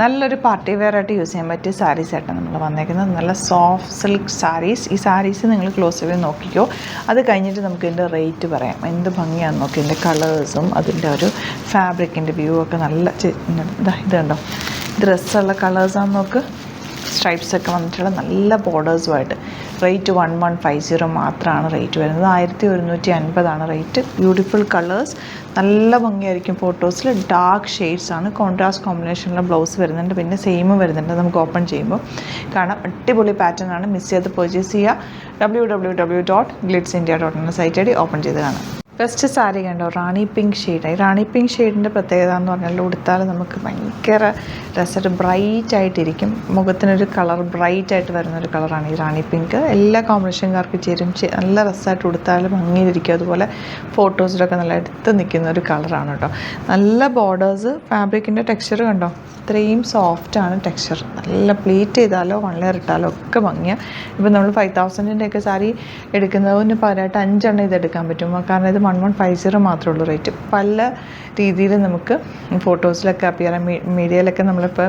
നല്ലൊരു party wear ആയിട്ട് use ചെയ്യാൻ പറ്റിയ സാരീസ് ആയിട്ടാണ് നമ്മൾ വന്നേക്കുന്നത്. നല്ല സോഫ്റ്റ് സിൽക്ക് സാരീസ്. ഈ സാരീസ് നിങ്ങൾ ക്ലോസ് ചെയ്ത് നോക്കിക്കോ. അത് കഴിഞ്ഞിട്ട് നമുക്ക് ഇതിൻ്റെ റേറ്റ് പറയാം. എന്ത് ഭംഗിയാണെന്ന് നോക്കി. ഇതിൻ്റെ കളേഴ്സും അതിൻ്റെ ഒരു ഫാബ്രിക്കിൻ്റെ വ്യൂ ഒക്കെ നല്ല ഇത് കണ്ടോ, ഇത് രസമുള്ള കളേഴ്സാണെന്ന് നോക്ക്. സ്ട്രൈപ്സൊക്കെ വന്നിട്ടുള്ള നല്ല ബോർഡേഴ്സുമായിട്ട്. റേറ്റ് 1150 മാത്രമാണ് റേറ്റ് വരുന്നത്. 1150 റേറ്റ്. ബ്യൂട്ടിഫുൾ കളേഴ്സ്, നല്ല ഭംഗിയായിരിക്കും ഫോട്ടോസിൽ. ഡാർക്ക് ഷെയ്ഡ്സ് ആണ്. കോൺട്രാസ്റ്റ് കോമ്പിനേഷനിലെ ബ്ലൗസ് വരുന്നുണ്ട്, പിന്നെ സെയിമും വരുന്നുണ്ട്. നമുക്ക് ഓപ്പൺ ചെയ്യുമ്പോൾ കാണാം. അടിപൊളി പാറ്റേൺ ആണ്. മിസ് ചെയ്ത് പർച്ചേസ് ചെയ്യുക. www.glitzindia.in എന്ന സൈറ്റ് ഐ ഓപ്പൺ ചെയ്ത് കാണാം. ഫസ്റ്റ് സാരി കണ്ടോ, റാണി പിങ്ക് ഷെയ്ഡായി. റാണി പിങ്ക് ഷെയ്ഡിൻ്റെ പ്രത്യേകത എന്ന് പറഞ്ഞാൽ ഉടുത്താൽ നമുക്ക് ഭയങ്കര രസമായിട്ട് ബ്രൈറ്റ് ആയിട്ടിരിക്കും. മുഖത്തിനൊരു കളർ ബ്രൈറ്റ് ആയിട്ട് വരുന്നൊരു കളറാണ് ഈ റാണി പിങ്ക്. എല്ലാ കോമ്പിനേഷൻകാർക്ക് ചേരും. നല്ല രസമായിട്ട് ഉടുത്താലും ഭംഗിയിലിരിക്കും. അതുപോലെ ഫോട്ടോസിലൊക്കെ നല്ല എടുത്ത് നിൽക്കുന്ന ഒരു കളറാണ് കേട്ടോ. നല്ല ബോർഡേഴ്സ്. ഫാബ്രിക്കിൻ്റെ ടെക്സ്ചർ കണ്ടോ, ഇത്രയും സോഫ്റ്റാണ് ടെക്സ്ചർ. നല്ല പ്ലീറ്റ് ചെയ്താലോ വൺ ലെയർ ഇട്ടാലോ ഒക്കെ ഭംഗിയാണ്. ഇപ്പം നമ്മൾ 5000-ൻ്റെയൊക്കെ സാരി എടുക്കുന്നതിന് പകരമായിട്ട് 5 എണ്ണം ഇതെടുക്കാൻ പറ്റും. കാരണം ഇത് 1150 മാത്രമേ ഉള്ളൂ റേറ്റ്. പല രീതിയിൽ നമുക്ക് ഫോട്ടോസിലൊക്കെ അപ്പിയർ മീഡിയയിലൊക്കെ നമ്മളിപ്പോൾ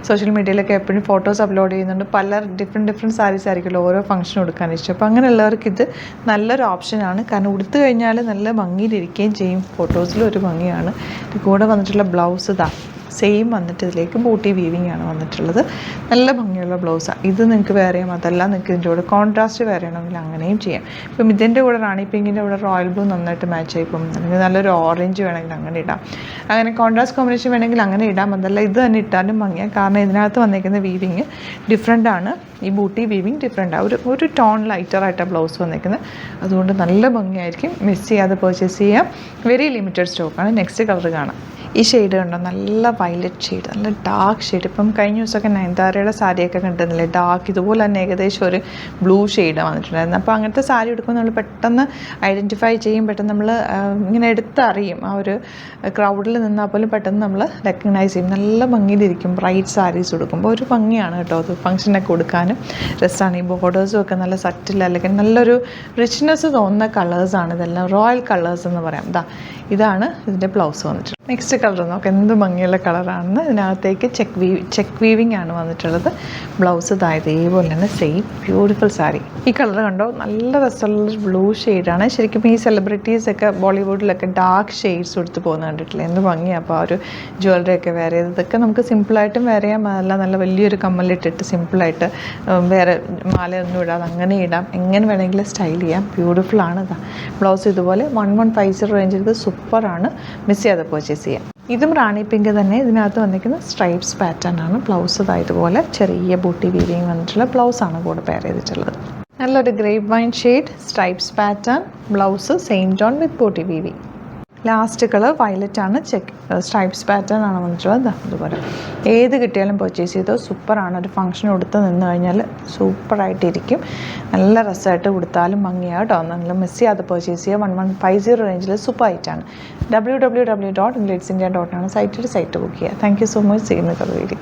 സോഷ്യൽ മീഡിയയിലൊക്കെ എപ്പോഴും ഫോട്ടോസ് അപ്ലോഡ് ചെയ്യുന്നുണ്ട്. പല ഡിഫറെൻറ്റ് സാരീസ് ആയിരിക്കുമല്ലോ ഓരോ ഫംഗ്ഷനും എടുക്കാൻ ഇഷ്ടം. അപ്പോൾ അങ്ങനെയുള്ളവർക്ക് ഇത് നല്ലൊരു ഓപ്ഷനാണ്. കാരണം ഉടുത്തു കഴിഞ്ഞാൽ നല്ല ഭംഗിയിലിരിക്കുകയും ചെയ്യും. ഫോട്ടോസിലും ഒരു ഭംഗിയാണ്. ഇത് കൂടെ വന്നിട്ടുള്ള ബ്ലൗസ് ഇതാ സെയിം വന്നിട്ട് ഇതിലേക്ക് ബൂട്ടി വീവിങ് ആണ് വന്നിട്ടുള്ളത്. നല്ല ഭംഗിയുള്ള ബ്ലൗസാണ്. ഇത് നിങ്ങൾക്ക് വേറെ ചെയ്യാം. അതല്ല നിങ്ങൾക്ക് ഇതിൻ്റെ കൂടെ കോൺട്രാസ്റ്റ് വേറെ ചെയ്യണമെങ്കിൽ അങ്ങനെയും ചെയ്യാം. ഇപ്പം ഇതിൻ്റെ കൂടെ റാണി പിങ്കിൻ്റെ കൂടെ റോയൽ ബ്ലൂ നന്നായിട്ട് മാച്ച് ആയിപ്പം. അല്ലെങ്കിൽ നല്ലൊരു ഓറഞ്ച് വേണമെങ്കിൽ അങ്ങനെ ഇടാം. അങ്ങനെ കോൺട്രാസ്റ്റ് കോമ്പിനേഷൻ വേണമെങ്കിൽ അങ്ങനെ ഇടാം. അതല്ല ഇത് തന്നെ ഇട്ടാലും ഭംഗിയാണ്. കാരണം ഇതിനകത്ത് വന്നിരിക്കുന്ന വീവിങ് ഡിഫറെൻ്റ് ആണ്. ഈ ബൂട്ടി വീവിങ് ഡിഫറെൻ്റ്. ഒരു ടോൺ ലൈറ്ററായിട്ടാണ് ബ്ലൗസ് വന്നിരിക്കുന്നത്. അതുകൊണ്ട് നല്ല ഭംഗിയായിരിക്കും. മിസ് ചെയ്യാതെ പർച്ചേസ് ചെയ്യാം. വെരി ലിമിറ്റഡ് സ്റ്റോക്കാണ്. നെക്സ്റ്റ് കളർ കാണാം. ഈ ഷെയ്ഡ് കണ്ടോ, നല്ല വയലറ്റ് ഷെയ്ഡ്, നല്ല ഡാർക്ക് ഷെയ്ഡ്. ഇപ്പം കഴിഞ്ഞ ദിവസമൊക്കെ നയൻതാരയുടെ സാരിയൊക്കെ കണ്ടിരുന്നില്ലേ, ഡാർക്ക് ഇതുപോലെ തന്നെ ഏകദേശം ഒരു ബ്ലൂ ഷെയ്ഡ് വന്നിട്ടുണ്ടായിരുന്നു. അപ്പോൾ അങ്ങനത്തെ സാരി എടുക്കുമ്പോൾ നമ്മൾ പെട്ടെന്ന് ഐഡൻറ്റിഫൈ ചെയ്യും. പെട്ടെന്ന് നമ്മൾ ഇങ്ങനെ എടുത്തറിയും. ആ ഒരു ക്രൗഡിൽ നിന്നാൽ പോലും പെട്ടെന്ന് നമ്മൾ റെക്കഗ്നൈസ് ചെയ്യും. നല്ല ഭംഗിയിലിരിക്കും ബ്രൈറ്റ് സാരീസ് കൊടുക്കുമ്പോൾ. ഒരു ഭംഗിയാണ് കേട്ടോ അത്. ഫംഗ്ഷനൊക്കെ കൊടുക്കാനും രസമാണ്. ഈ ബോർഡേഴ്സും ഒക്കെ നല്ല സറ്റിൽ അല്ലെങ്കിൽ നല്ലൊരു റിച്ച്നെസ് തോന്നുന്ന കളേഴ്സാണ് ഇതെല്ലാം. റോയൽ കളേഴ്സ് എന്ന് പറയാം. ഇതാണ് ഇതിൻ്റെ ബ്ലൗസ് വന്നിട്ടുള്ളത്. നെക്സ്റ്റ് കളർ നോക്കാം, എന്ത് ഭംഗിയുള്ള കളറാണെന്ന്. ഇതിനകത്തേക്ക് ചെക്ക് വീവിങ് ആണ് വന്നിട്ടുള്ളത്. ബ്ലൗസ് ഇതേപോലെ തന്നെ സെയിം ബ്യൂട്ടിഫുൾ സാരി. ഈ കളർ കണ്ടോ, നല്ല രസമുള്ള ബ്ലൂ ഷെയ്ഡാണ്. ശരിക്കും ഈ സെലിബ്രിറ്റീസൊക്കെ ബോളിവുഡിലൊക്കെ ഡാർക്ക് ഷെയ്ഡ്സ് കൊടുത്ത് പോകുന്നത് കണ്ടിട്ടില്ല, എന്ത് ഭംഗിയാണ്. അപ്പോൾ ആ ഒരു ജ്വല്ലറി ഒക്കെ വെയർ ചെയ്ത് ഇതൊക്കെ നമുക്ക് സിമ്പിളായിട്ടും വെയർ ചെയ്യാം. അതല്ല നല്ല വലിയൊരു കമ്മലിട്ടിട്ട് സിമ്പിളായിട്ട് വേറെ മാലയൊന്നും ഇടാതെ അങ്ങനെ ഇടാം. എങ്ങനെ വേണമെങ്കിലും സ്റ്റൈൽ ചെയ്യാം. ബ്യൂട്ടിഫുൾ ആണ്. ബ്ലൗസ് ഇതുപോലെ 1150 റേഞ്ചിൽ ഇത് സൂപ്പറാണ്. മിസ് ചെയ്യാതെ പർച്ചേസ് ചെയ്യാം. ഇതും റാണി പിങ്ക് തന്നെ. ഇതിനകത്ത് വന്നിരിക്കുന്ന സ്ട്രൈപ്സ് പാറ്റേൺ ആണ്. ബ്ലൗസ് ഇതുപോലെ ചെറിയ ബൂട്ടി വീവിങ് വന്നിട്ടുള്ള ബ്ലൗസാണ് കൂടെ പെയർ ചെയ്തിട്ടുള്ളത്. നല്ലൊരു grape wine shade, stripes pattern, blouse same tone വിത്ത് booty weaving. Last colour violet ആണ്. സ്ട്രൈപ്സ് പാറ്റേൺ ആണ് വന്നിട്ടുള്ളത്. അതുപോലെ ഏത് കിട്ടിയാലും പർച്ചേസ് ചെയ്തോ, സൂപ്പറാണ്. ഒരു ഫംഗ്ഷൻ കൊടുത്ത് നിന്ന് കഴിഞ്ഞാൽ സൂപ്പറായിട്ടിരിക്കും. നല്ല രസമായിട്ട് കൊടുത്താലും ഭംഗിയാണ് കേട്ടോ. നിങ്ങൾ മിസ് ചെയ്യാതെ പർച്ചേസ് ചെയ്യുക. 1150 റേഞ്ചിൽ സൂപ്പറായിട്ടാണ്. www.glitzindia.in സൈറ്റ് ബുക്ക് ചെയ്യുക. Thank you so much. ചെയ്യുന്ന വീഡിയോ.